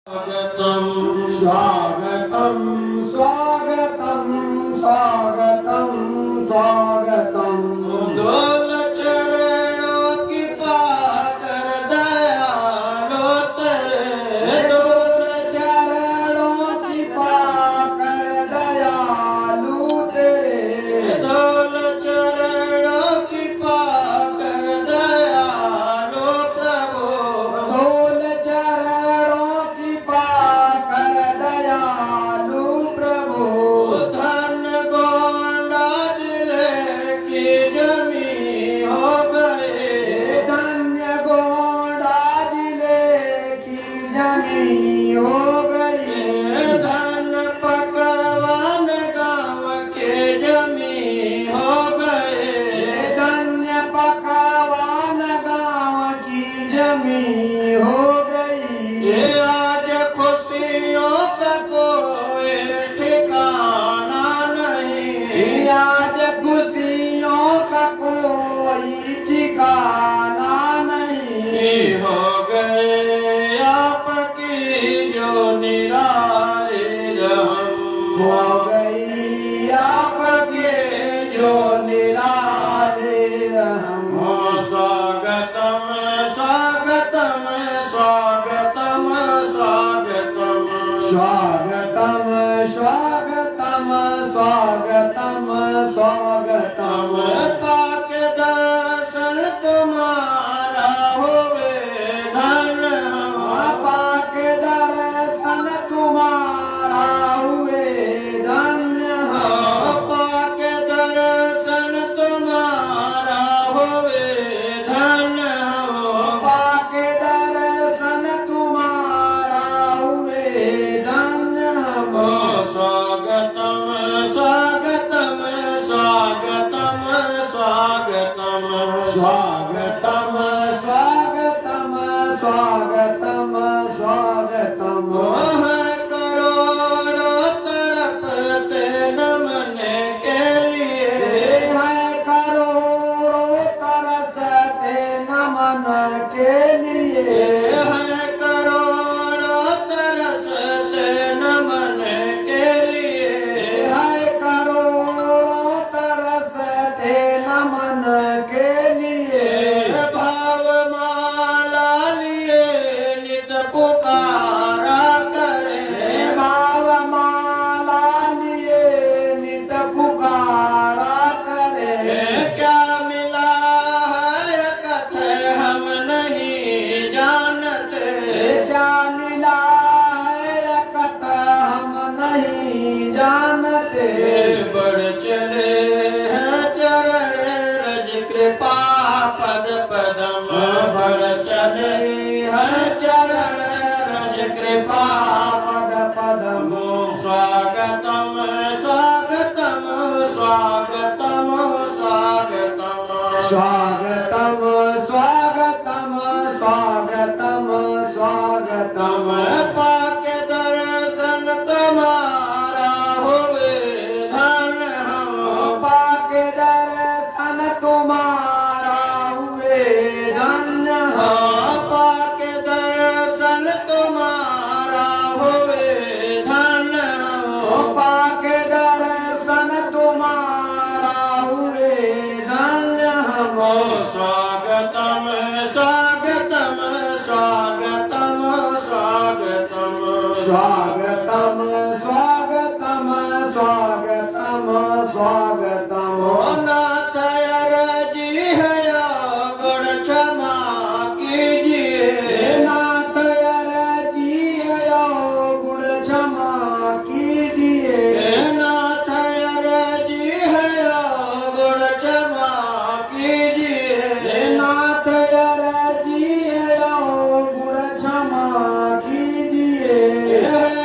स्वागतम स्वागतम स्वागतम स्वागतम स्वागतम डोल चरणों की पाकर दयालो तेरे डोल चरणों की पाकर दयालु तेरे डोल चरणों की पाकर दयालो प्रभु डोल चरणों की पाकर दयालु प्रभु धन गोंडा जिले की जमी हो गए धन्य गोंडा जिले की जमी हो गई धन पकवान गांव के जमी हो गए धन्य पकवान गांव की जमी हो गई आज खुशियों का कोई ठिकाना नहीं आज खुशियों का कोई ठिकाना नहीं हो गए आपकी जो निराली रहम हो गई आपके जो निराली रहम स्वागतम स्वागतम स्वागतम स्वागतम स्वागतम स्वागतम स्वागतम स्वागतम पाक दर्शन तुम्हारा होवे धन पाक दर्शन तुम्हारा हुए धन्य पाक दर्शन तुम्हारा होवे धन्य पाक दर्शन तुम्हारा हुए धन्य स्वागतम स्वागतम स्वागतम स्वागतम स्वागतम स्वागतम स्वागतम स्वागतम करोड़ों तड़पते नमने के लिए है करोड़ों तरसते नमन के लिए है करोड़ों तरसते नमन के लिए है करोड़ों तरसते नमन के लिए भाव माला लिए नित पुकारा करे भाव माला लिए नित पुकारा करे क्या मिला है कथे हम नहीं जानते क्या मिला है कथा हम नहीं जानते बढ़ चले हैं चरण रज कृपा पद पदम बढ़ चले हैं चरण रज कृपा पद पदम स्वागतम स्वागतम स्वागतम स्वागतम स्वागतम स्वागतम स्वागतम स्वागतम पाक दर्शन तुम्हारा होवे धन पाक दर्शन तुम्हारा हुए धन्य पाक दर्शन तुम्हारा हुए धन्य पाक दर्शन तुम्हारा हुए धन्य स्वागतम स्वागतम स्वागतम स्वागतम स्वागतम स्वागतम स्वागतम स्वागतम नाथ अरजी है गुण क्षमा कीजिए नाथ अरजी है गुण क्षमा कीजिए नाथ अरजी है गुण क्षमा कीजिए नाथ अरजी है गुण क्षमा कीजिए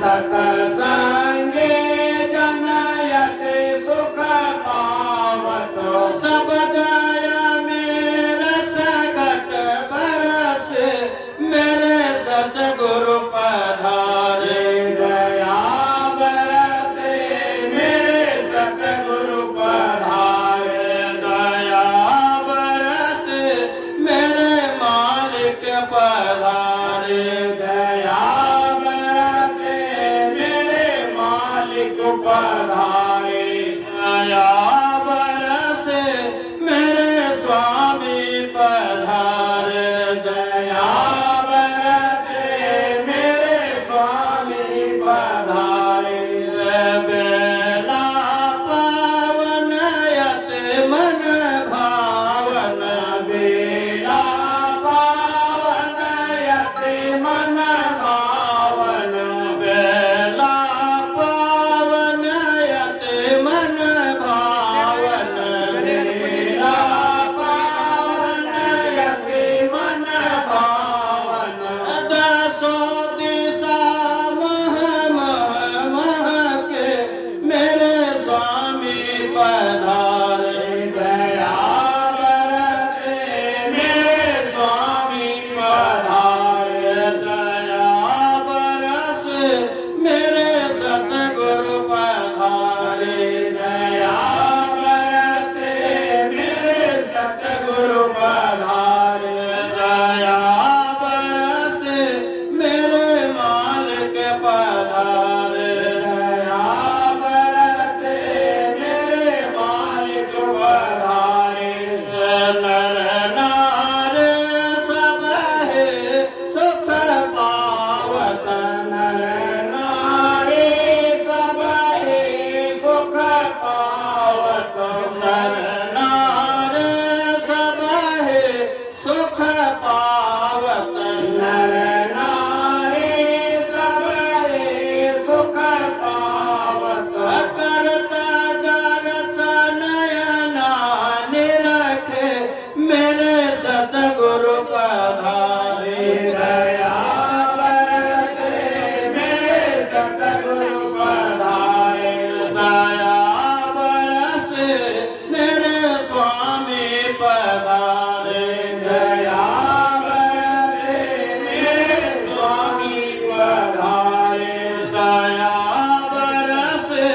सतसंगे जनयत सुख पावत सब दया मेरे सगत बरस मेरे सतगुरु पधारे दया बरसे मेरे सतगुरु पधारे दया बरसे मेरे मालिक पधारे दया बरसे मेरे मालिक पधारे दया बरसे मेरे स्वामी पधारे दया बरसे मेरे स्वामी पधारे बेला पावन यत मन भावन बेला पावन यत मन भावन बेला पावन यत मन भावन बेला पावन यत मन भावन दसो दिशा मह मह मह के मेरे स्वामी पधारे दया बरसे मेरे स्वामी पधारे दया बरसे मेरे सतगुरु पधारे दया बरसे मेरे सतगुरु पधारे दया बरसे मेरे मालिक पधारे दया बरसे मेरे मालिक पधारे नर नारे सब है सुख पावत नर नारे सब है सुख पावत नर नारे सब है सुख पावत नर नारे सब है सुख पावत करता दर्शन नयना निरखे मेरे सतगुरु पधारे दया बरसे मेरे सतगुरु पधारे दया बरसे मेरे स्वामी पधारे दया बरसे मेरे स्वामी पधारे दया बरसे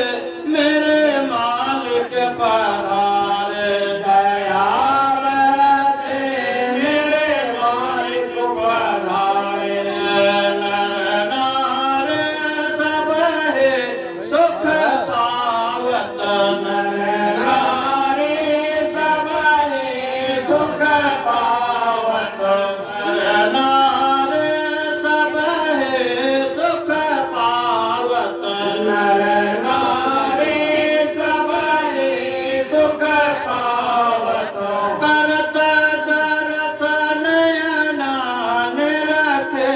मेरे मालिक पधारे दया बरसे मेरे मालिक पधारे नर नारे सब है सुख पावत नर नारे सब है सुख पावत नर नारे सब है सुख पावत नर नारे सब है सुख पावत करत दर्शन नयना निरखे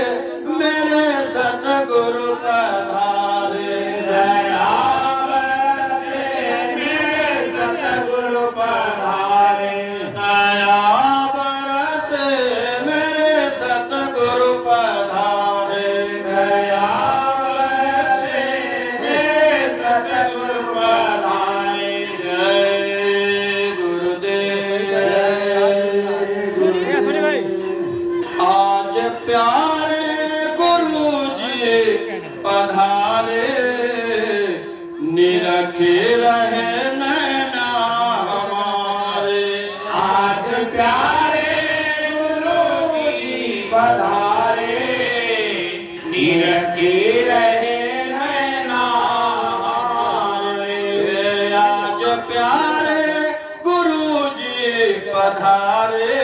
मेरे सतगुरु पधारे दया बरसे मेरे सतगुरु पधारे दया बरसे मेरे सतगुरु पधारे दया बरसे मेरे सतगुरु पधारे जय गुरुदेव आज प्यारे गुरु जी पधारे निरखे रहे नैना हमारे आज प्यारे गुरु जी पधारे निरखे रहे नैना हमारे आज प्यारे गुरु जी पधारे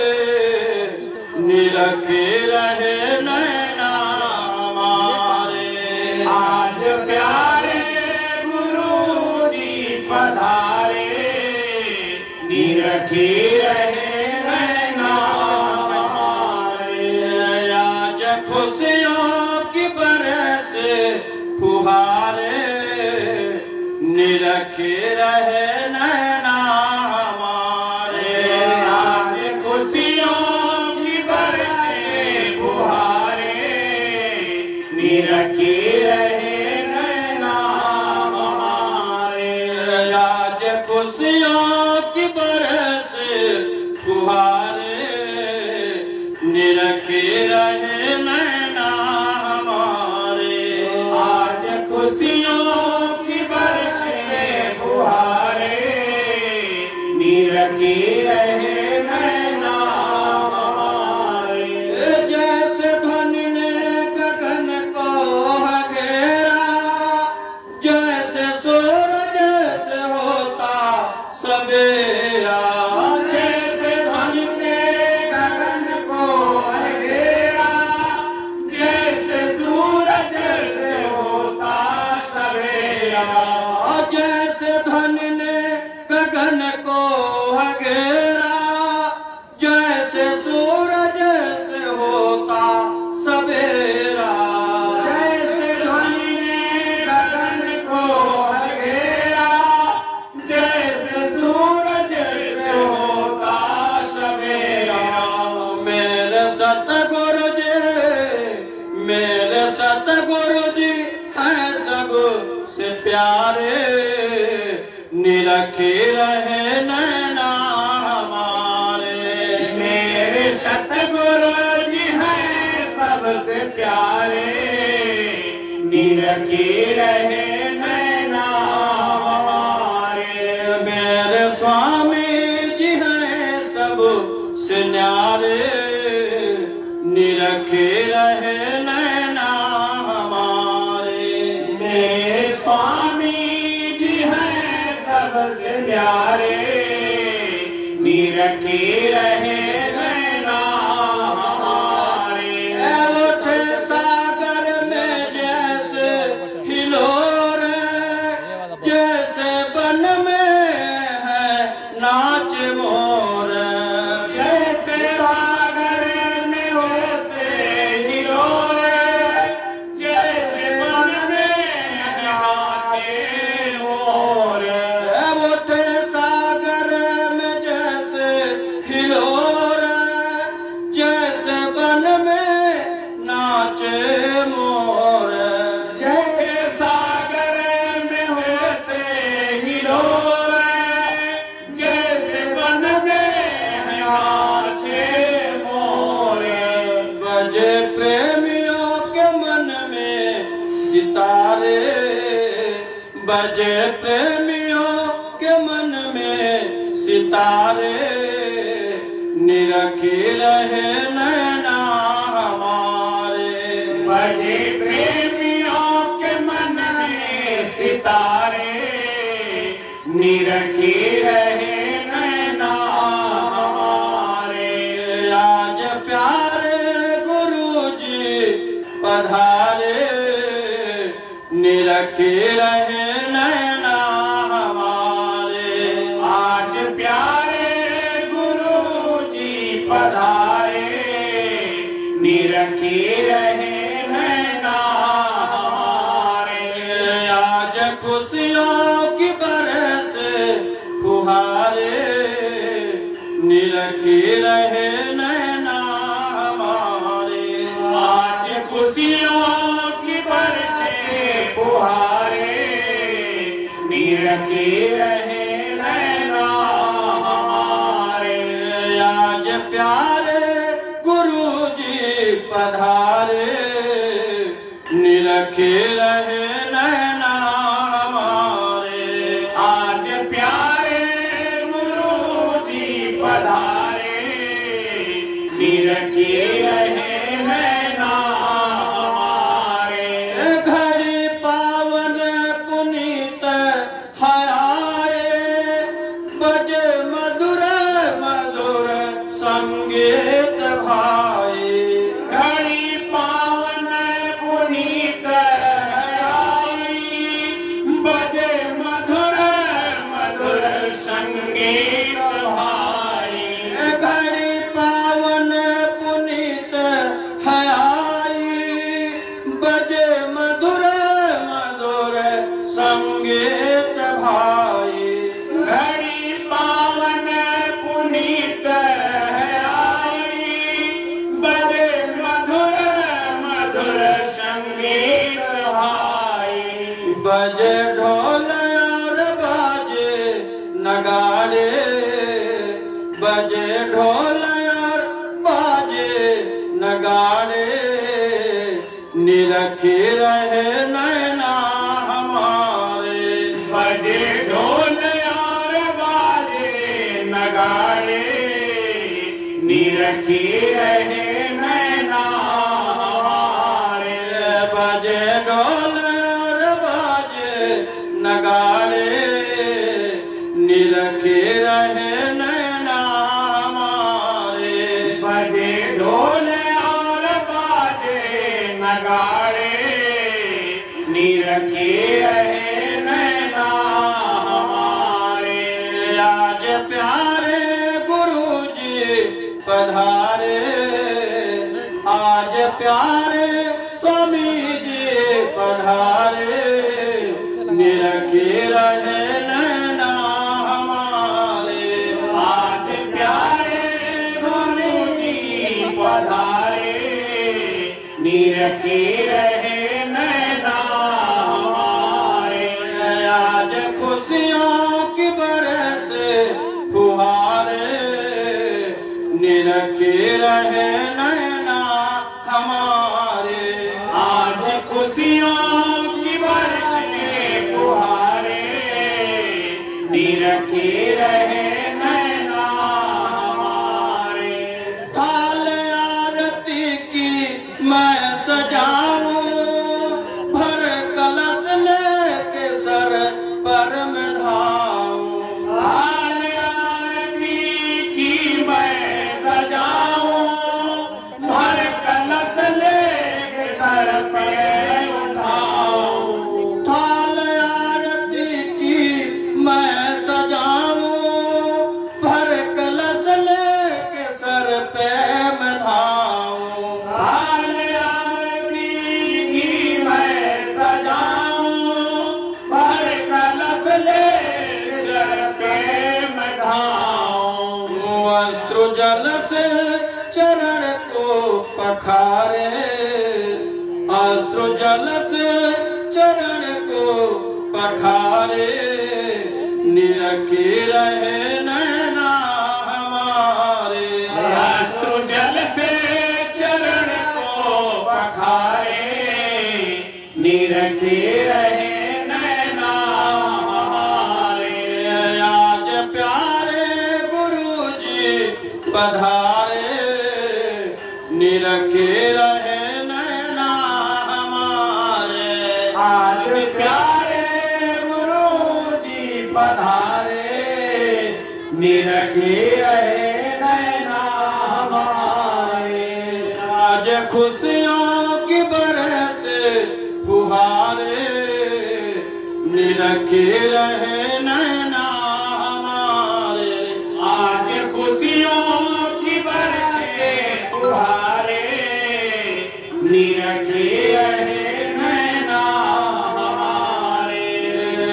निरखे रहे नैना हमारे आज प्यारे गुरु जी पधारे निरखे रहे नैना हमारे आज खुशियों की बरस फुहारे निरखे रहे नैना हमारे आज खुशियों की बरस फुहारे निरखे रहे सतगुरु जी हैं सबसे प्यारे, निरखे रहे नैना हमारे। मेरे सतगुरु जी हैं सबसे प्यारे, निरखे रहे नैना हमारे। मेरे स्वामी जी हैं सबसे न्यारे, निरखे रहे नैना हमारे। मेरे स्वामी जी हैं सबसे प्यारे, निरखे रहे नैना हमारे। उठे सागर में जैसे हिलोर, जैसे बन में है नाच मोर। जैसे सागर में वैसे हिलोर, जैसे वन में नाचे मोर। उठे सागर में जैसे हिलोर, जैसे बन में नाचे मोर। जैसे सागर में वैसे हिलोर, जैसे वन में नाचे मोर। बजे प्रेमियों के मन में सितारे, बजे प्रेमियों के मन में सितारे, निरखे रहे नैना हमारे। बजे प्रेमियों के मन में सितारे, निरखे रहे नैना हमारे। आज प्यारे गुरु जी पधारे, निरखे रहे नैना हमारे। आज प्यारे गुरु जी पधारे, निरखे रहे नैना हमारे। आज खुशियों की बरस फुहारे, निरखे रहे नैना हमारे। आज खुशियों की बरसे फुहारे, निरखे रहे नैना हमारे। आज प्यारे गुरु जी पधारे, निरखे रहे नैना हमारे। आज प्यारे गुरु जी पधारे, निरखे रहे नैना हमारे। घड़ी पावन पुनीत है आए, बजे मधुर मधुर संगीत भाई। घड़ी पावन पुनीत आई, बजे मधुर मधुर संगीत भाई। घड़ी पावन पुनीत है आई, बजे मधुर मधुर संगीत भाई। घड़ी पावन पुनीत आई, बजे मधुर मधुर संगीत भाई। बजे ढोल और बाजे नगाड़े, बजे ढोल और बाजे नगाड़े, निरखे रहे नैना हमारे। बजे ढोल और बाजे नगाड़े, निरखे रहे नैना हमारे। बजे ढोल और बाजे नगाड़े, निरखे रहे नैना हमारे। बजे ढोल और बाजे नगाड़े, निरखे रहे नैना हमारे। आज प्यारे गुरु जी पधारे, आज प्यारे स्वामी जी पधारे, निरखे रहे नैना हमारे। आज प्यारे गुरु जी पधारे, निरखे रहे खुशियों की बरसें फुहारे, निरखे रहे नैना हमारे। थाल आरती की मैं सजाऊं, भर कलश लेके सर पर मैं धाऊं। थाल आरती की मैं सजाऊं, भर कलश लेके सर पे उठाऊं। थाल आरती की मैं सजाऊं, भर कलश लेके सर पे मैं धाऊं। थाल आरती की मैं सजाऊं, भर कलश लेके सर पे मैं धाऊं। अश्रु जल से चरण को पखारे, अश्रु जल से चरण को पखारे, निरखे रहे नैना हमारे। अश्रु जल से चरण को पखारे, निरखे रहे नैना हमारे। आज प्यारे गुरु जी पधारे, निरखे रहे नैना हमारे। आज प्यारे गुरु जी पधारे, निरखे रहे नैना हमारे। आज खुशियों की बरस फुहारे, निरखे रहे नैना हमारे। आज खुशियों की बरसें फुहारे, निरखे रहे नैना हमारे।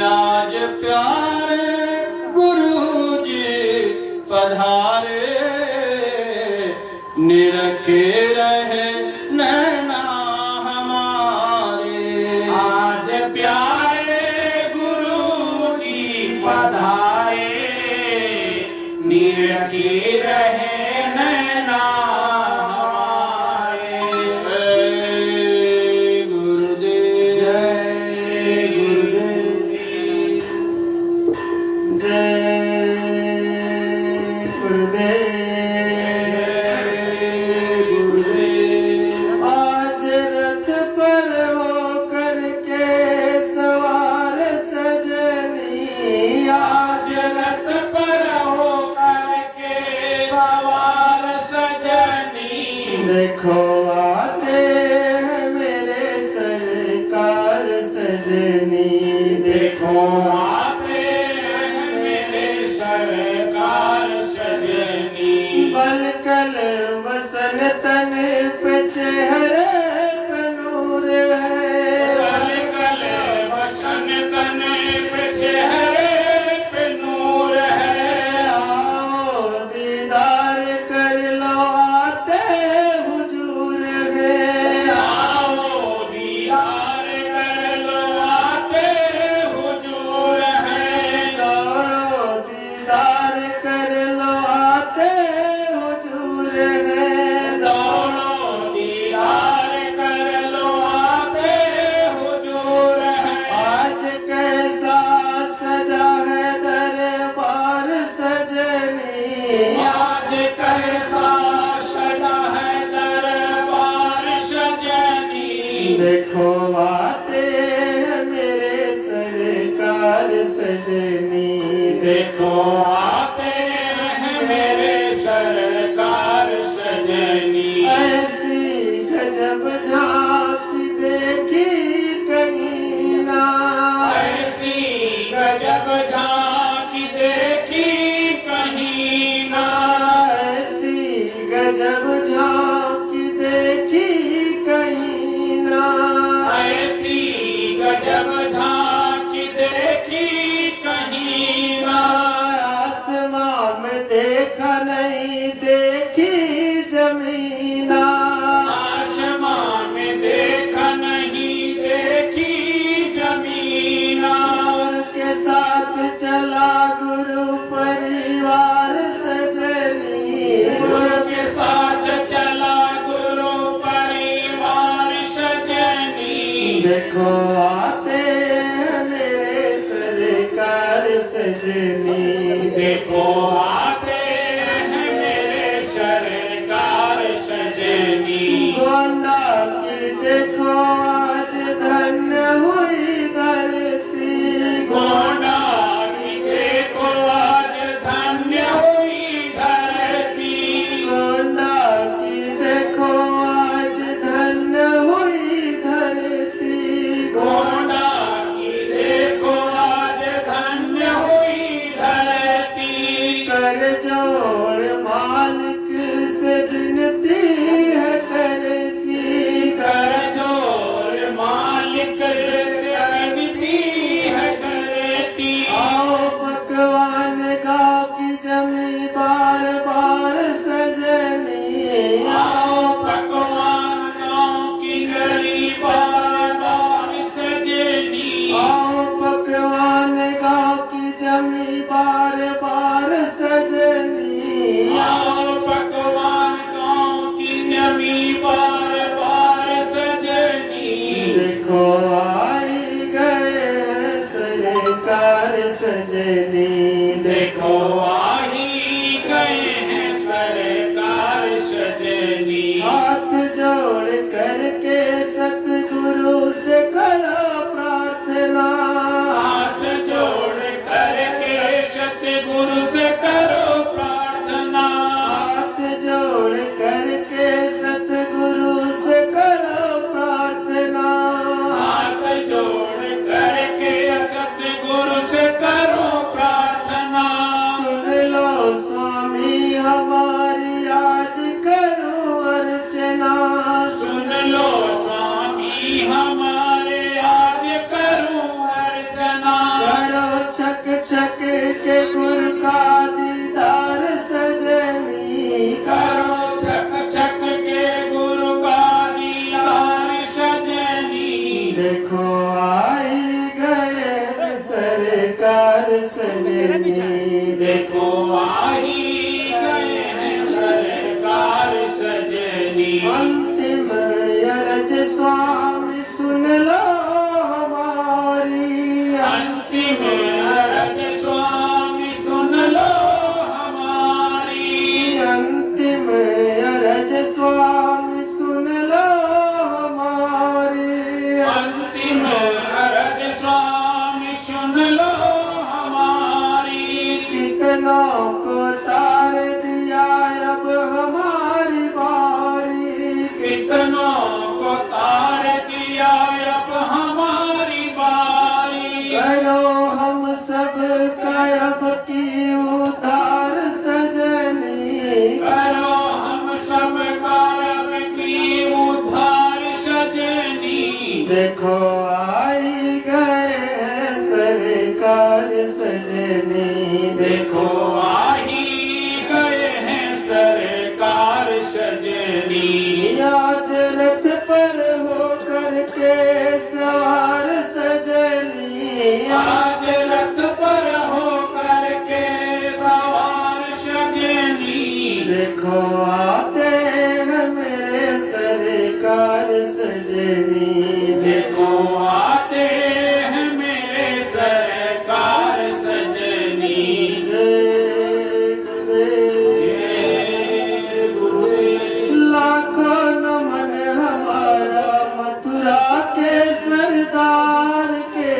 आज प्यारे गुरु जी पधारे, निरखे रहे नैना हमारे। आज प्यारे गुरु जी पधारे, निरखे रहे नैना हमारे। जय गुरुदेव, जय गुरुदेव, जय गुरुदेव। गुरुदेव। आज रथ पर हो करके सवार सजनी, आज रथ पर हो करके सवार सजनी, देखो आते हैं मेरे सरकार सजनी। देखो आते हैं मेरे सरकार सजनी। बलकल वसन तन पे चेहरे पे नूर है, कल कल वसन तन पे चेहरे पे नूर है। आओ दीदार कर लो आते हुजूर है। आओ दीदार कर लो आते हुजूर है। दौड़ो दीदार कर लो आते हुजूर है। दौड़ो दीदार कर लो आते हुजूर है। आज कैसा सजा है दरबार सजनी, आज कैसा सजा है दरबार सजनी। देखो आते हैं मेरे सरकार सजनी। देखो आते हैं मेरे सरकार सजनी। ऐसी गजब झांकी देखी कहीं ना, ऐसी गजब झांकी देखी कहीं ना। ऐसी गजब झांकी देखी कहीं ना। ऐसी गजब झांकी देखी कहीं ना। आसमां में देखा नहीं देखी जमीना, आसमां में देखा नहीं देखी जमीना। के साथ चला गुरु परिवार सजनी। गुरु के साथ चला गुरु परिवार सजनी। देखो आते हैं मेरे सरकार सजनी, देखो आते हैं मेरे सरकार सजनी। गोंडा की देखो आज धन्य हुई धरती, गोंडा की देखो आज धन्य हुई धरती। गोंडा की देखो आज धन्य हुई धरती, गोंडा की देखो आज धन्य हुई धरती। कर जोड़ मालिक से विनती है करती, कर जोर मालिक से विनती है करती। आओ पकवान गा की जमी बार बार सजनी, आओ पकवान गाँव की गली बार बार सजनी। आओ पकवान गा की जमी बार बार सजनी, आओ पकवान गाँव की जमी बार बार सजनी। देखो आई गए हैं सरकार सजनी, देखो आ ही गए हैं सरकार सजनी। हाथ जोड़ करके सतगुरु से करो प्रार्थना, हाथ जोड़ करके सतगुरु से करो प्रार्थना। हाथ जोड़ करके सतगुरु से करो प्रार्थना, हाथ जोड़ करके सतगुरु से करो प्रार्थना। सुन लो स्वामी हमारी आज करो अर्चना, सुन लो स्वामी हमारे आज करूं अर्चना। करो छक छक के गुर का दीदार सजनी, करो छक छक के गुरु का दीदार सजनी। देखो आई गए सरकार सजनी, देखो आ ही गए हैं सरकार सजनी। अंतिम अरज स्वामी सुन लो हमारी, अंतिम अरज स्वामी सुन लो हमारी। अंतिम अरज स्वामी सुन लो हमारी, अंतिम अरज स्वामी सुन लो हमारी। कितनों को तार दिया अब हमारी बारी, कितनों को तार दिया अब हमारी बारी। करो हम सब कायब की उधार सजनी, करो हम सब कारब की उधार सजनी। देखो आई गए हैं सरकार सजनी, देखो आ ही गए हैं सरकार सजनी। आज रथ पर हो करके सवार सजनी, आज रथ पर हो करके सवार सजनी। देखो आते हैं मेरे सरकार सजनी, देखो आते हैं मेरे सरकार सजनी। जय गुरुदेव, जय गुरुदेव। लाखों नमन हमारा मथुरा के सरदार के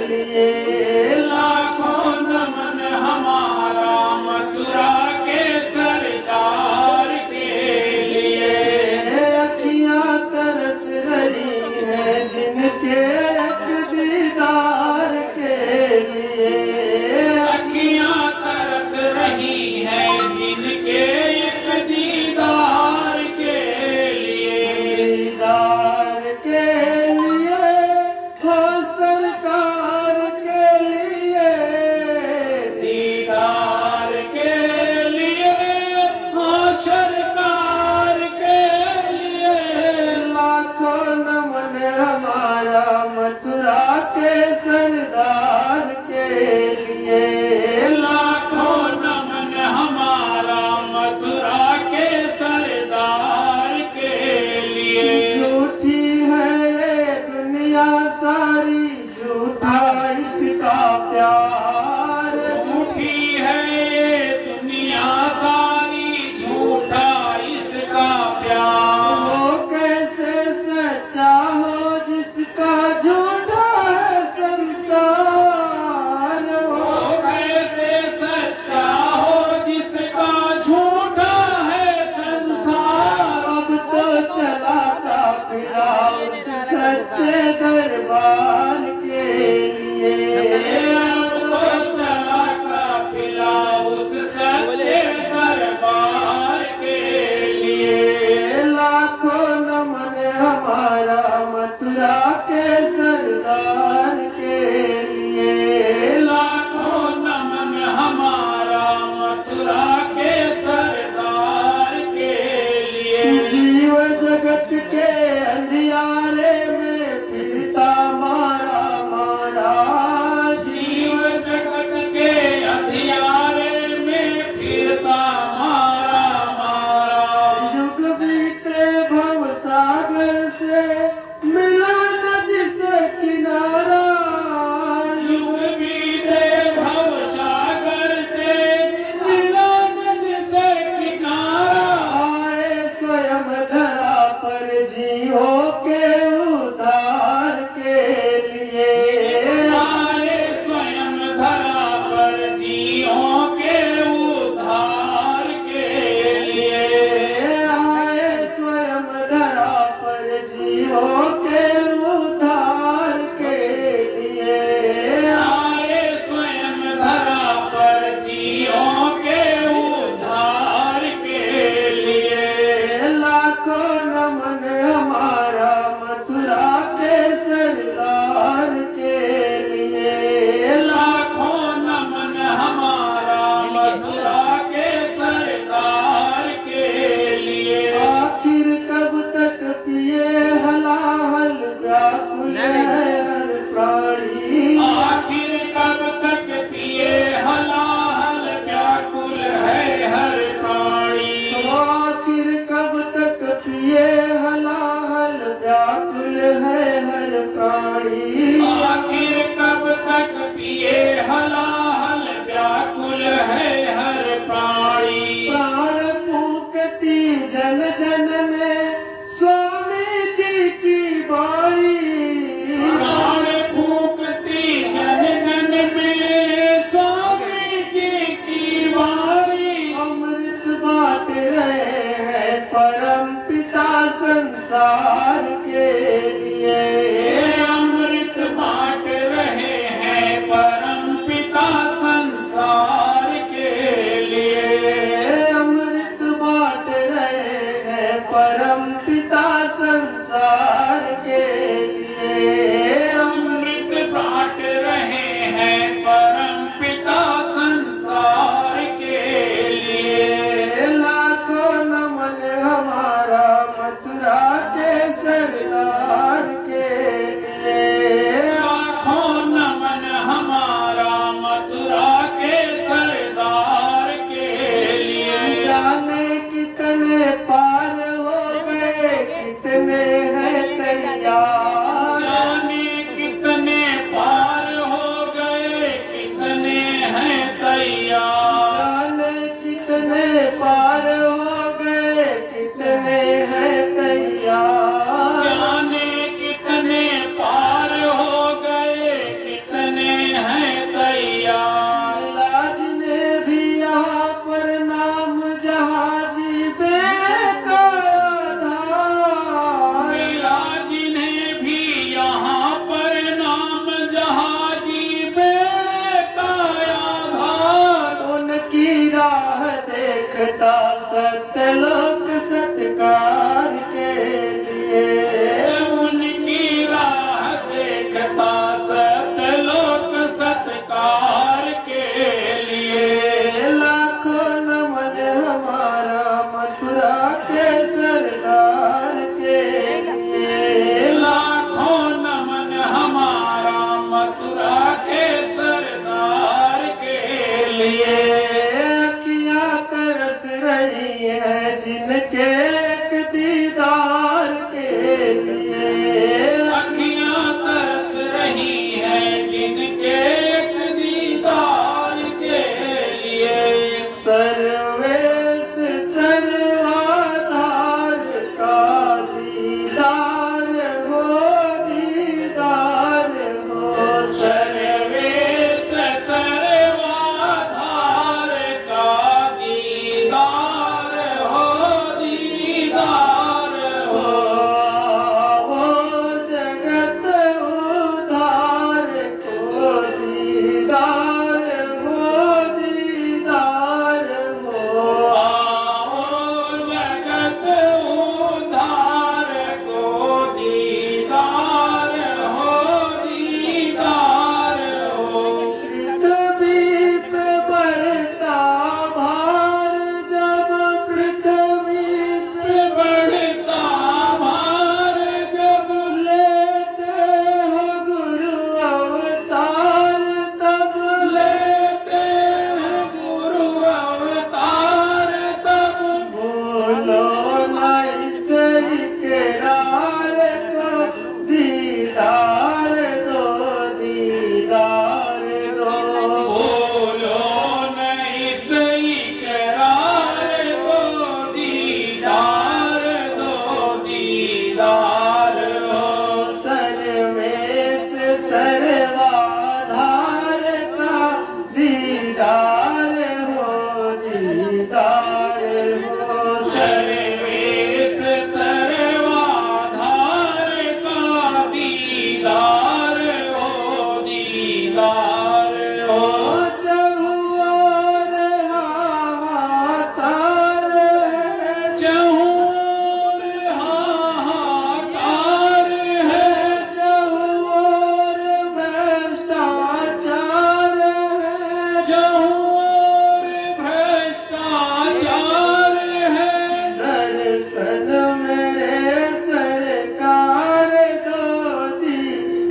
लिए, लाखों नमन हमारा मथुरा के सरदार के लिए। अखियाँ तरस रही है जिनके एक दीदार के लिए, अखियाँ तरस रही हैं जिनके एक दीदार के लिए। दीदार के लिए हो सरकार के लिए, दीदार के लिए हो सरकार के लिए। लाखों नमन हमारा मथुरा के सरदार के लिए, लाखों नमन हमारा मथुरा के सरदार के लिए। झूठी है ये दुनिया सारी झूठा इसका प्यार। झूठी है ये दुनिया सारी, झूठा इसका प्यार। वो कैसे सच्चा हो जिसका झूठा है संसार। वो कैसे सच्चा हो जिसका झूठा है संसार। अब तो चला काफिला उस सच्चे दरबार के लिए। अब तो चला काफिला उस सच्चे दरबार के लिए। लाखों नमन हमारा मथुरा के सरदार के लिए। लाखों नमन हमारा मथुरा के सरदार के लिए। जीव जगत के अंधियारे में फिरता मारा मारा। जीव जगत के अंधियारे में फिरता मारा मारा। युग बीते भव सागर से मिला न जिसे किनारा। युग बीते भव सागर से मिला न जिसे किनारा। आए स्वयं धरा पर जीवो के उद्धार के लिए। आए स्वयं धरा पर जीवों के उद्धार के लिए। आए स्वयं धरा पर जीवों के उद्धार के लिए। आए स्वयं धरा पर जीवों के उद्धार के लिए। लाखों नमन हमारा मथुरा के सरदार के लिए। लाखों नमन हमारा मथुरा के सरदार के लिए। आखिर कब तक पिए हलाहल व्याकुल है हर प्राणी। आखिर कब तक पिए हलाहल व्याकुल है हर प्राणी। आखिर कब तक पिए हलाहल व्याकुल है हर प्राणी। आखिर कब तक पिए हलाहल व्याकुल है हर प्राणी। प्राण फूकती जन जन में स्वामी जी की बाणी। प्राण फूकती जन जन में स्वामी जी की वाणी। अमृत बांट रहे हैं परम पिता संसार के लिए। अमृत बांट रहे हैं परम पिता संसार के लिए। अमृत बांट रहे हैं परम पिता संसार के लिए। अमृत बांट रहे हैं परम पिता संसार के लिए। लाखों नमन हमारा मथुरा के सरदार के लिए। लाखों नमन हमारा मथुरा के सरदार के लिए। जाने कितने पार हो गए कितने हैं तैयार। जाने कितने पार हो गए कितने हैं तैयार। जाने कितने पार हो गए कितने हैं तैयार। जाने कितने पार हो गए कितने हैं तैयार। लाज ने भी यहाँ पर नाम जहाजी बेड़े का आधार। मिला जिन्हें भी यहाँ पर नाम जहाजी बेड़े का आधार। उनकी राह देखता सत्यलोक सत्कार के लिए। उनकी राह देखता सतलोक सत्कार के लिए। लाखों नमन हमारा मथुरा के सरदार के लिए। लाखों नमन हमारा मथुरा के सरदार के लिए। अखियाँ तरस रही है जिनके एक दीदार के लिए। अखियाँ तरस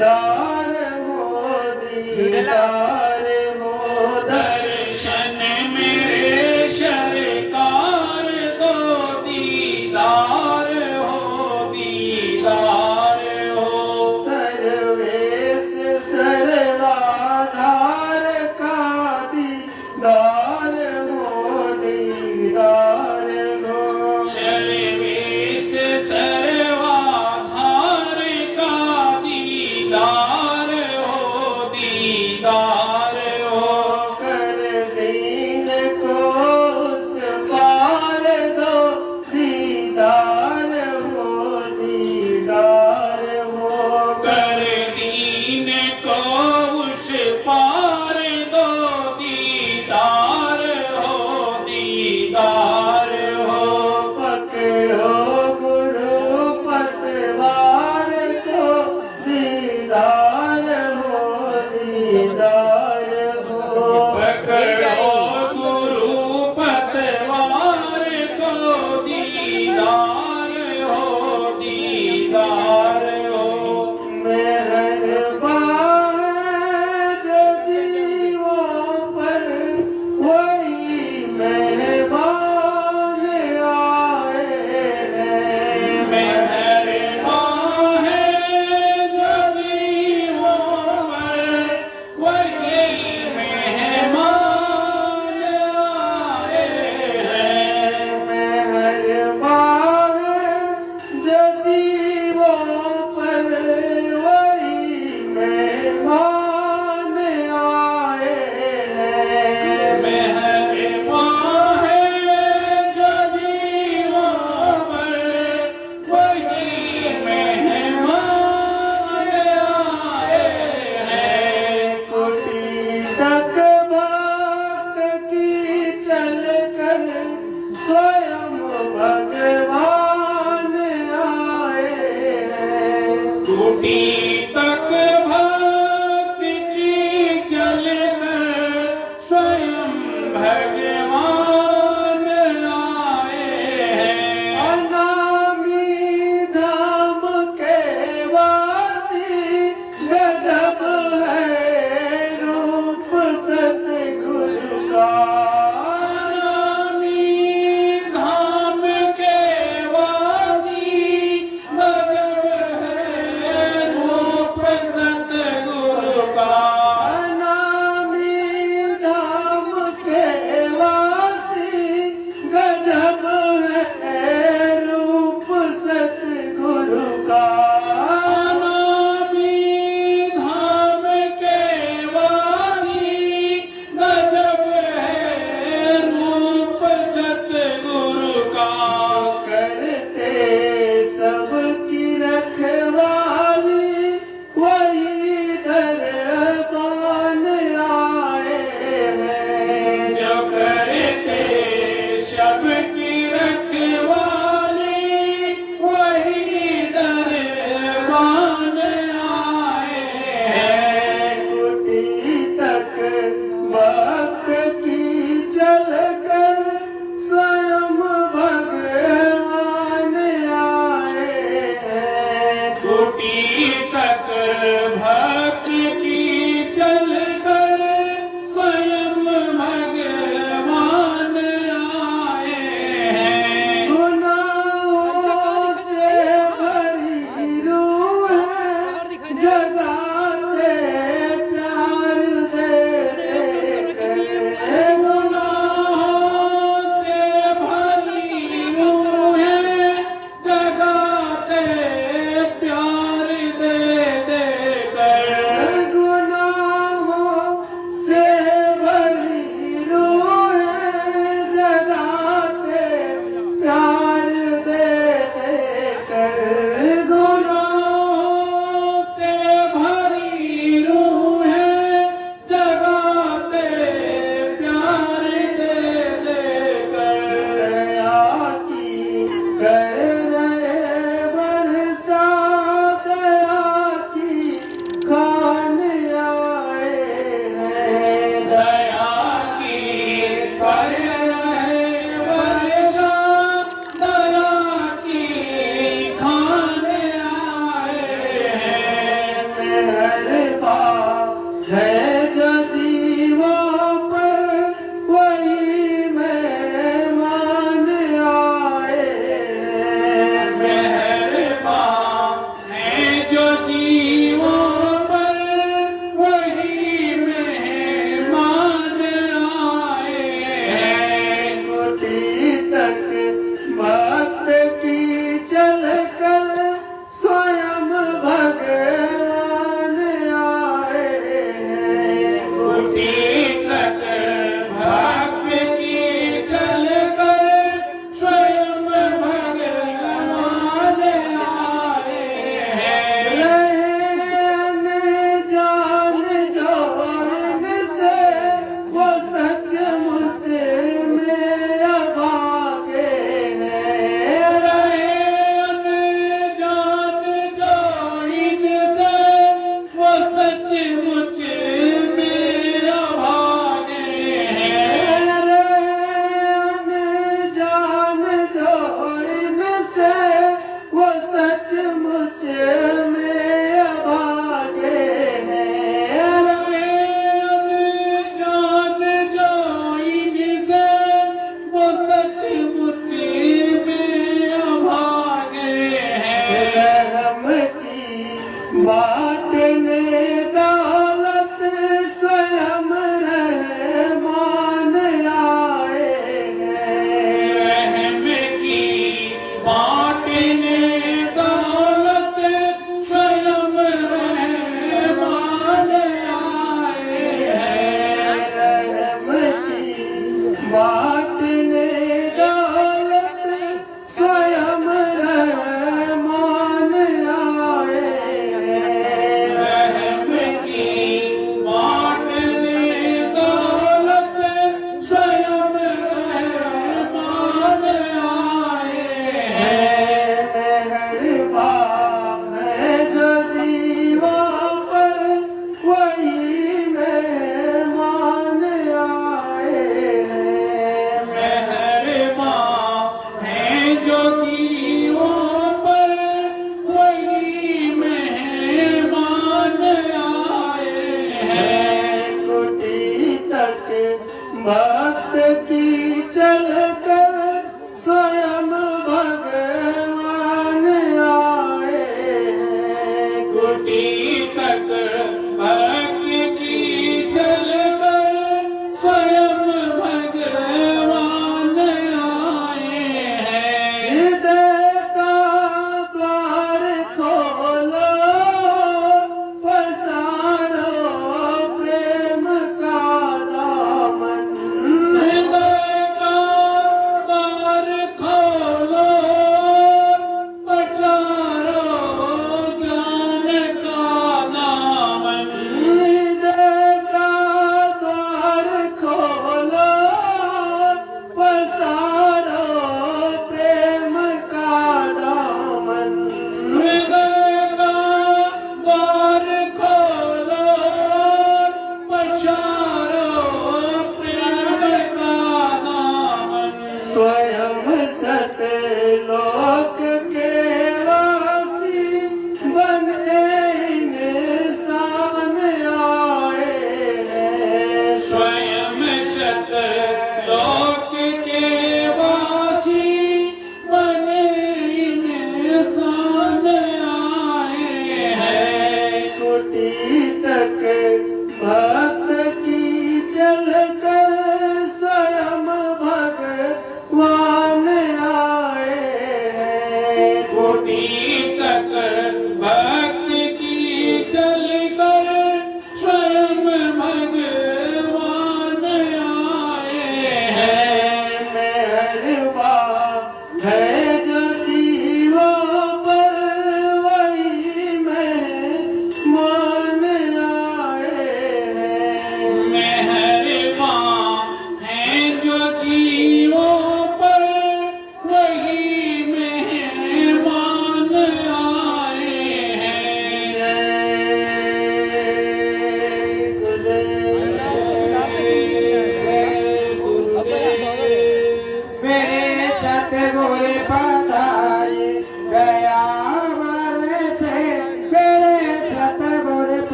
दीदार हो दीदार हो दर्शन मेरे सरकार दो दीदार हो दीदार हो सर्वेश सर्वाधार का दीदार हो दीदार हो सर्वेश सर्वाधार का दीदार हो दीदार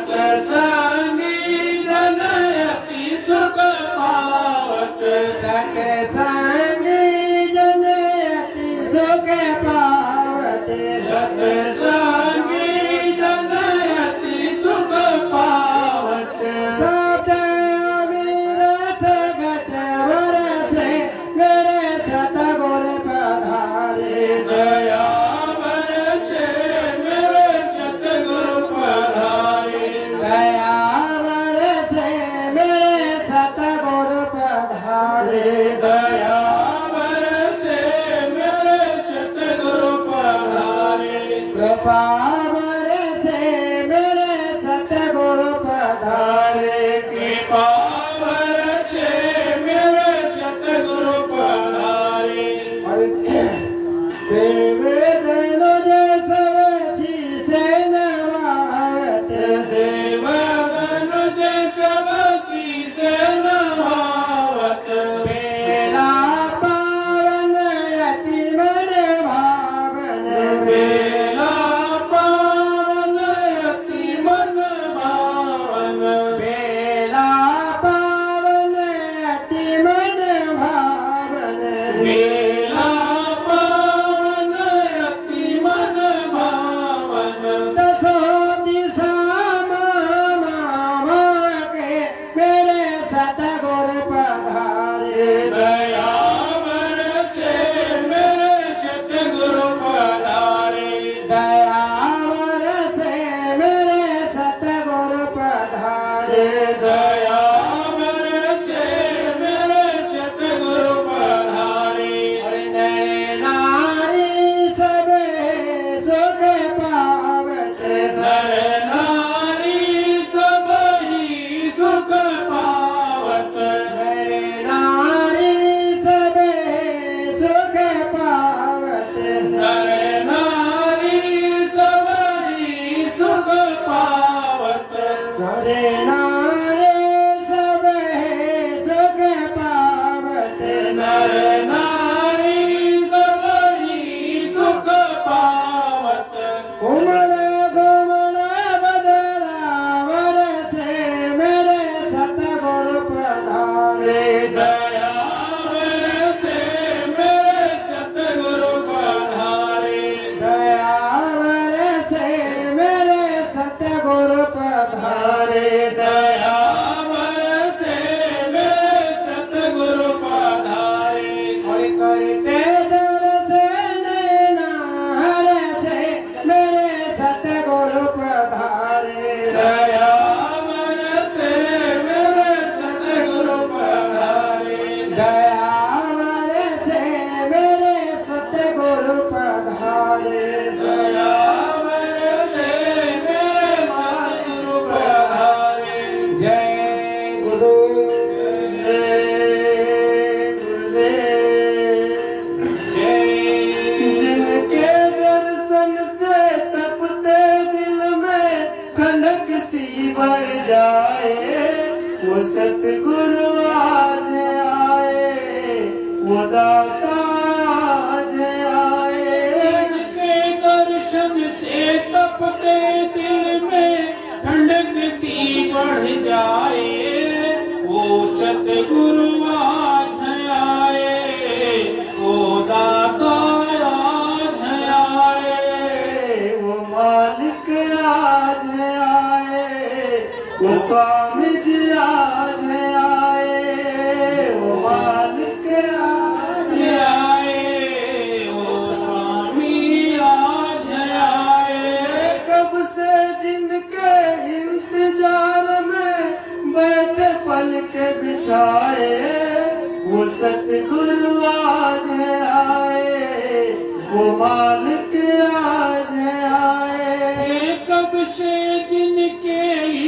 सतसंगी जन अति सुख पावत सत्संगी जन अति सुख पावत सतसंगी जन अति सुख पावत सतअमीरस घट वरसे मेरे सतगुर पधारे दया बरसे मेरे सतगुरु पधारे दया बरसे मेरे सतगुर पधारे दया बरसे मेरे सतगुरु पधारे कृपा बरसे मेरे सतगुर पधारे कृपा बरसे मेरे सतगुरु पधारे देव धनुज सवसी से नवावत देव धनुज सब शीस नवावत बेला पावन अति मन भावन बेला पावन अति मन भावन बेला पावन अति मन भावन बेला पावन अति मन भावन दसो दिशा मामा के मेरे सतगुर पधारे दया बरसे मेरे सतगुरु पधारे दया बरसे मेरे सतगुर पधारे दया बरसे मेरे सतगुरु पधारे नारी सब सुख पावत नर नारी सब ही सुख पावत नारी सब सुख पावत नर नारी सब ही सुख पावत नारी सब सुख पावत नर नारी सब ही सुख पावत कोमल कोमल बदलावर से मेरे सतगुर पधारे दया बरसे मेरे सतगुरु पधारे दयावर से मेरे सतगुर पधारे दया बरसे मेरे सतगुरु पधारे और करते दर्शन हर से मेरे सतगुर पधारे दया बरसे मेरे सतगुरु पधारे दयावर से मेरे सतगुर पधारे दया बरसे मेरे सतगुरु पधारे जय गुरु जय गुरुदेव जय जिनके दर्शन से तपते दिल में खंडक सी बढ़ जाए वो सतगुरु आज आए वो दाता आज आए के दर्शन से तपते दिल में ठंडक सी बढ़ जाए वो सतगुरु आज आए वो दाता आज आए वो मालिक आज आए वो स्वामी जी आज आए वो मालिक आज आए वो स्वामी आज आए कब से जिनके इंतजार में बैठे पल के बिछाए वो सतगुरु आज आए वो मालिक आज आए कब से जिनके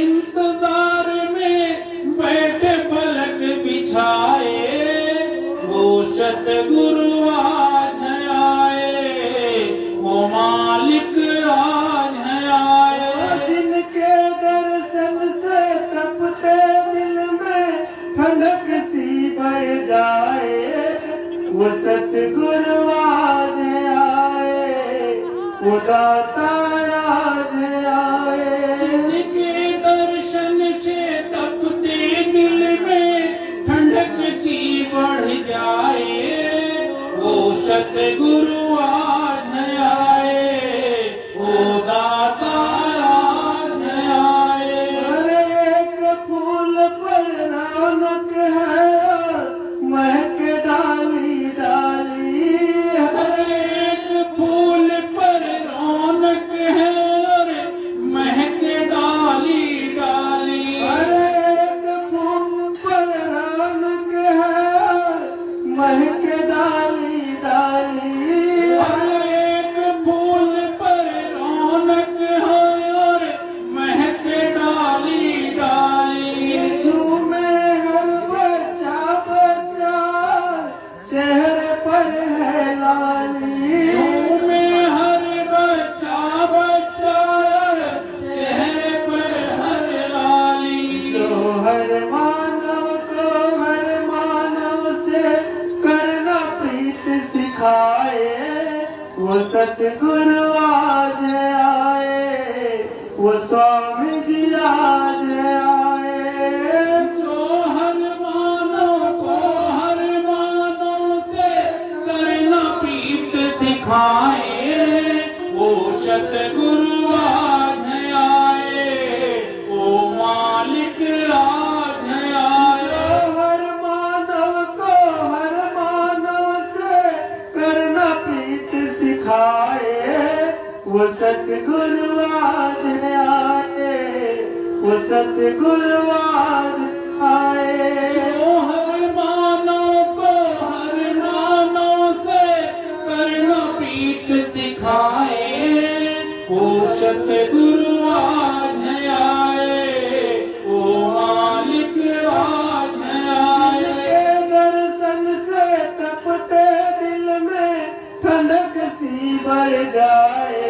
इंतजार में बैठे पलक बिछाए वो सतगुरु आज आए वो मालिक आज आए जिनके दर्शन से तपते दिल में ठंडक सी बढ़ जाए वो सतगुरु आज आए वो दाता आज आए जिनके सतगुरु आज आए, ओ दाता आज आए। हर एक फूल पर रौनक है और महक डाली डाली। हर एक फूल पर रौनक है और महक डाली डाली। हर एक फूल पर रौनक है और महक डाली डाली। हर एक फूल पर रौनक है और महक डाली डाली। झूमे हर बच्चा बच्चा, चेहरे पर है लाली। में हर बच्चा बच्चा और चेहरे पर हर लाली। जो हर मानव को हर मानव से करना प्रीत सिखाए, वो सतगुरु आज आए, वो स्वामी जी आज आए। जो हर मानव को हर मानव से करना प्रीत सिखाए, वो सतगुरु आज आए, ओ मालिक आज आए। हर मानव को हर मानव से करना प्रीत सिखाए, वो सतगुरु आज आए, वो सतगुरु आज आए। जो हर मानव को हर मानव से करना प्रीत सिखाए, वो सतगुरु आज आए, ओ मालिक आज आए। के दर्शन से तपते दिल में ठंडक सी बढ़ जाए,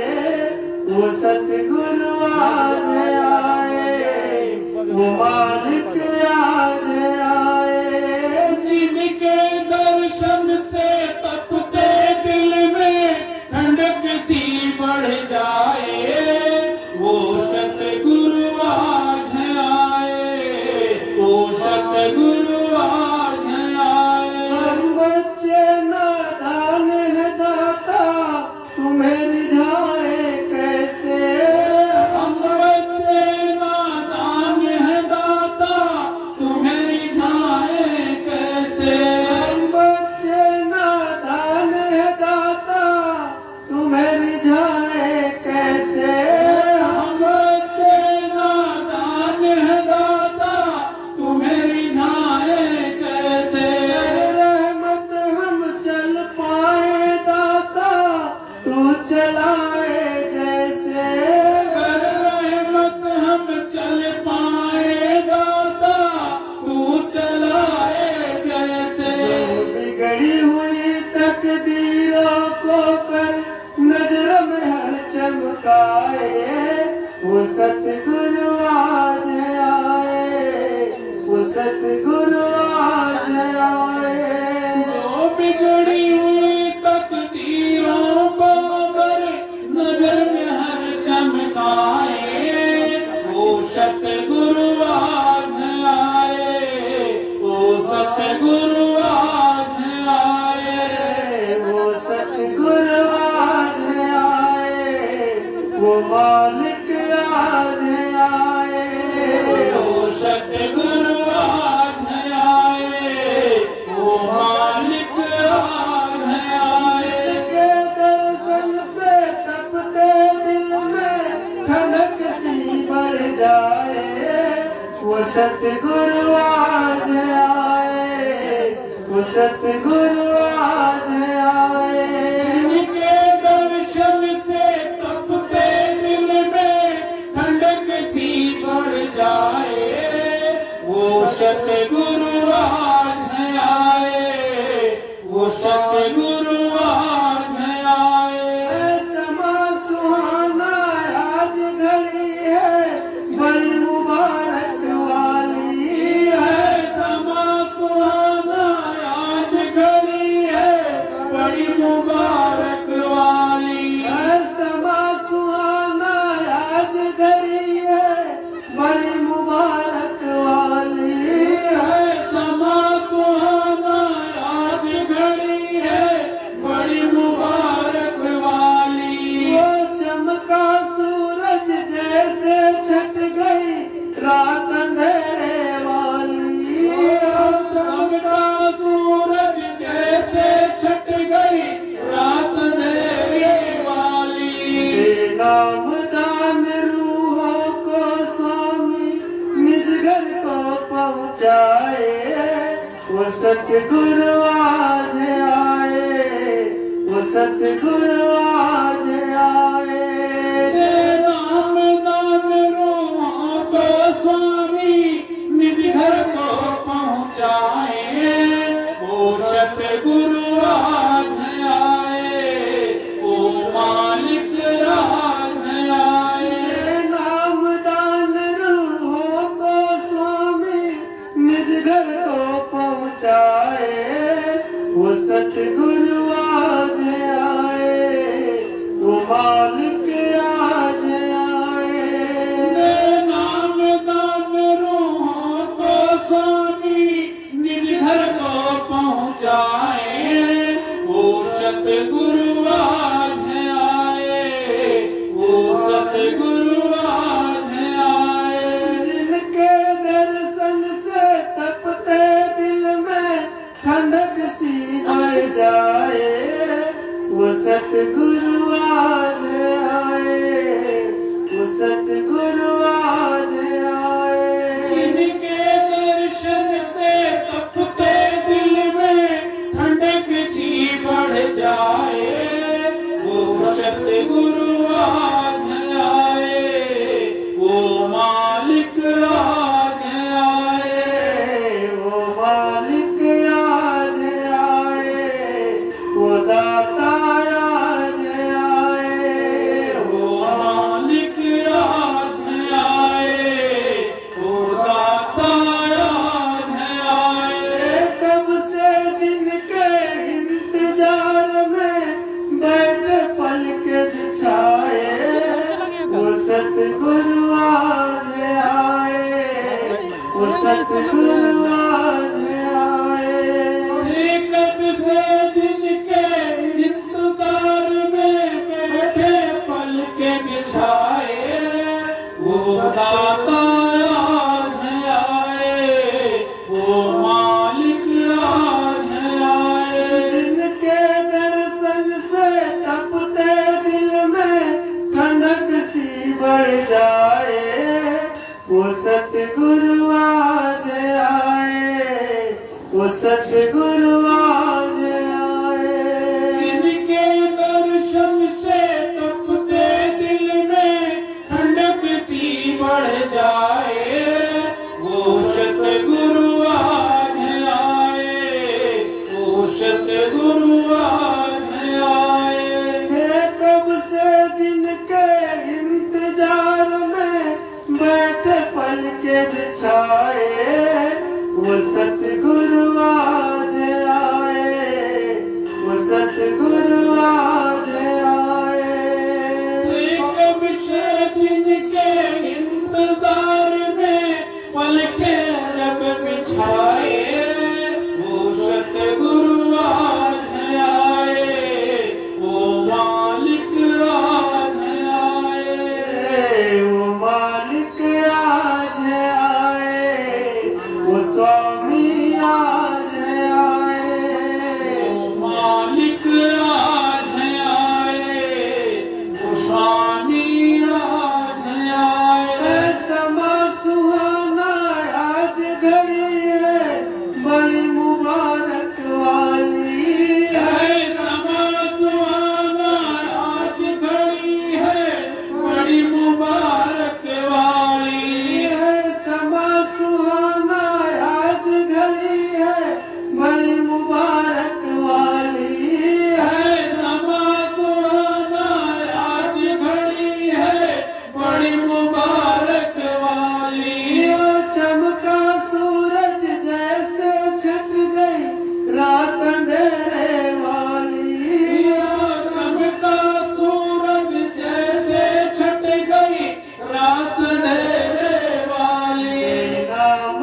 वो सतगुरु आज आए, वो मालिक आज आए। जिनके दर्शन से तपते दिल में ठंडक सी बढ़ जाए, वो सतगुरु आज आए, वो सतगुरु आज आए। हम बच्चे नादान है दाता, तुम्हें रिझाए कैसे। हम बच्चे नादान है दाता, तुम्हें रिझाए कैसे। हम बच्चे नादान है दाता, तुम्हें रिझाए कैसे। हम बच्चे नादान है दाता, तुम्हें रिझाए कैसे। रहमत हम चल पाए दाता, तू चलाए जैसे। कर रहमत हम चल पाए दाता, तू चलाए जैसे। बिगड़ी हुई तकदीरों को कर नजर में हर चमकाए, वो सतगुरु आज आए, वो सतगुरु आज आए। जो बिगड़ी हुई तकदीरों को बर नजर में हर चमकाए, वो सतगुरु आज आए, वो सतगुरु आज आए। वो सतगुरु आज आए, वो मालिक आज आए। वो सतगुरु आज आए, वो मालिक आज आए। के दर्शन से तपते दिल में ठंडक सी बढ़ जाए, वो सतगुरु आज आए, वो सतगुरु आज आए। जिनके दर्शन से तपते दिल में ठंडक सी बढ़ जाए, वो सतगुरु आज आए, वो सतगुरु आज आए। समा सुहाना आज घड़ी है, बड़ी मुबारक वाली है समा सुहाना आज घड़ी है, बड़ी मुबारक वाली। समा सुहाना आज घड़ी है, बड़ी मुबारक वाली। है समा पहुँचाए, वो सतगुरु आज आए, वो सतगुरु आज आए। नाम दान रूहों को स्वामी निज घर को पहुँचाए, वो सतगुरु आज आए, वो मालिक आज आए। नाम दान रूहों को स्वामी निज घर को पहुँचाए, वो सतगुरु आज आए, वो मालिक आज आए। नाम दान रूहों को स्वामी निज घर को पहुँचाए, वो सतगुरु आज आए, वो सतगुरु आज आए। जिनके दर्शन से तपते दिल में ठंडक सी बढ़ जाए, वो सतगुरु आज आए, वो सतगुरु आज आए। जिनके दर्शन से तपते दिल में ठंडक सी बढ़ जाए, वो सतगुरु आज आए, वो मालिक आज आए। वो मालिक आज आए, वो दाता आज आए, वो मालिक आज आए, वो दाता आज आए। कब से जिनके इंतजार में बैठे पल के बिछाए, वो सतगुरु आज आए, वो सतगुरु आज आए। कब से जिनके इंतजार में बैठे पल के बिछाए, वो दाता आज आए, वो मालिक आज आए। जिनके दर्शन से तपते दिल में ठंडक सी बढ़ जाए, वो सतगुरु आज आए, वो सतगुरु आज आए। जिनके दर्शन से तपते दिल में ठंडक सी बढ़ जाए, वो सतगुरु आज आए, वो सतगुरु आज आए। कब से जिनके इंतजार में बैठे पल के बिछाए, वो सतगुरु आज आए, वो सतगुरु आज आए। कब से जिनके इंतजार में पल के जब बिछाए, वो सतगुरु आज आए, वो मालिक आज आए। वो मालिक आज आए, वो स्वामी आज आए, वो मालिक आज आए, वो स्वामी आज आए। समा सुहाना आज घड़ी है, बड़ी मुबारक वाली है। समा सुहाना आज घड़ी है, बड़ी मुबारक वाली है समा सुहाना आज घड़ी है, बड़ी मुबारक वाली है। समा सुहाना आज घड़ी है, बड़ी मुबारक वाली। चमका सूरज जैसे छट गई रात अंधेरे वाली। चमका सूरज जैसे छट गई रात अंधेरे वाली। नाम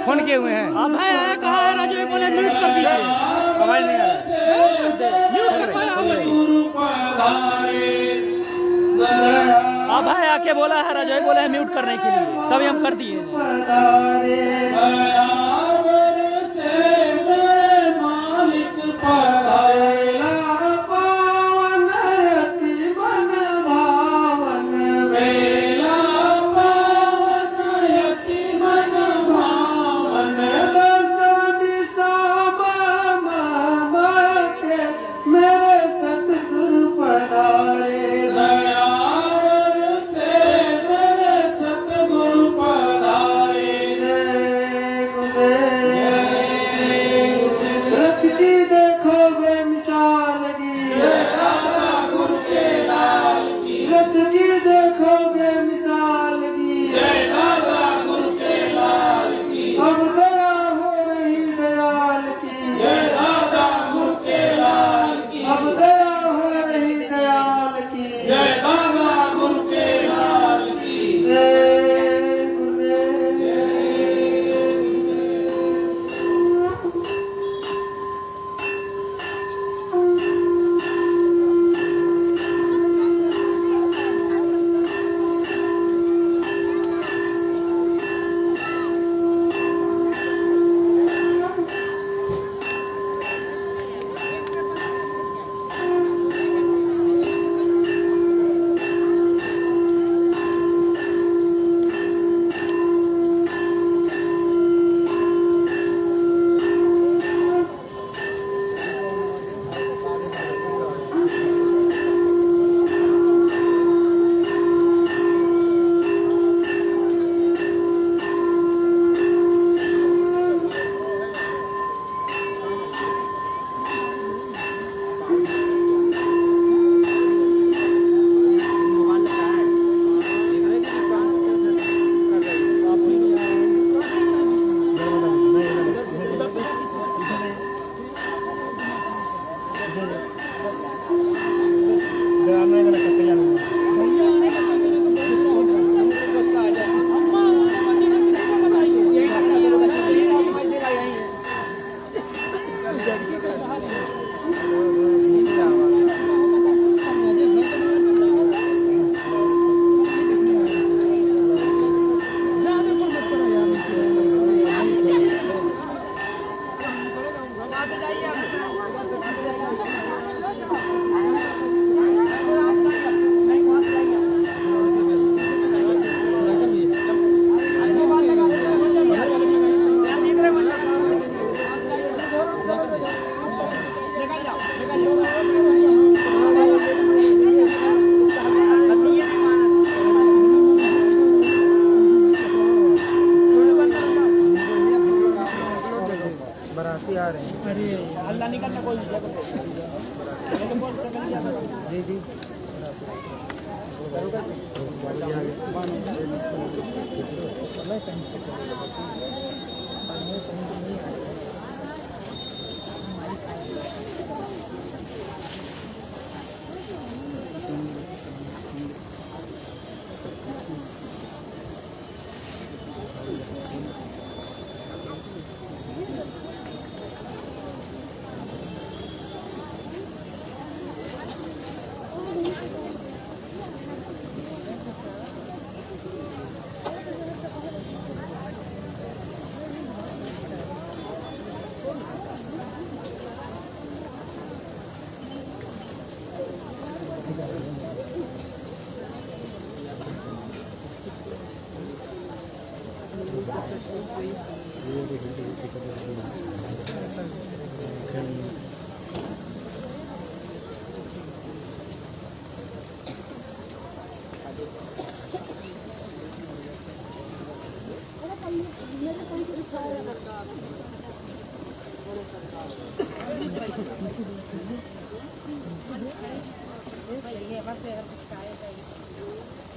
फोन किए हुए हैं। अब है कहा है राजू बोले म्यूट कर दीजिए, आवाज नहीं आ रहा है। म्यूट करवाया हुआ है। गुरु पधारे अब है आके बोला है राजू बोले है म्यूट करने के लिए, तभी हम कर दिए। दयावर से मेरे मालिक पधारे पावन अति मन भावन बेला पावन यति मन भावन दस दिशा के मेरे सतगुरु पधारे दयावर से मेरे सतगुरु पधारे रथ की देखो बेमिसाल की दादा गुरु के लाल की रथ की देखो बेमिसाल की जय दादा गुरु के लाल की अब दया हो रही दयाल की जय दादा गुरु के लाल की अब दया हो रही दयाल की जय दादा गुरु के लाल की जय गुरुदेव बराती आ रहे हैं। अरे अल्लाह निकलना कोई जी जी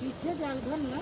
पीछे जाल घर ना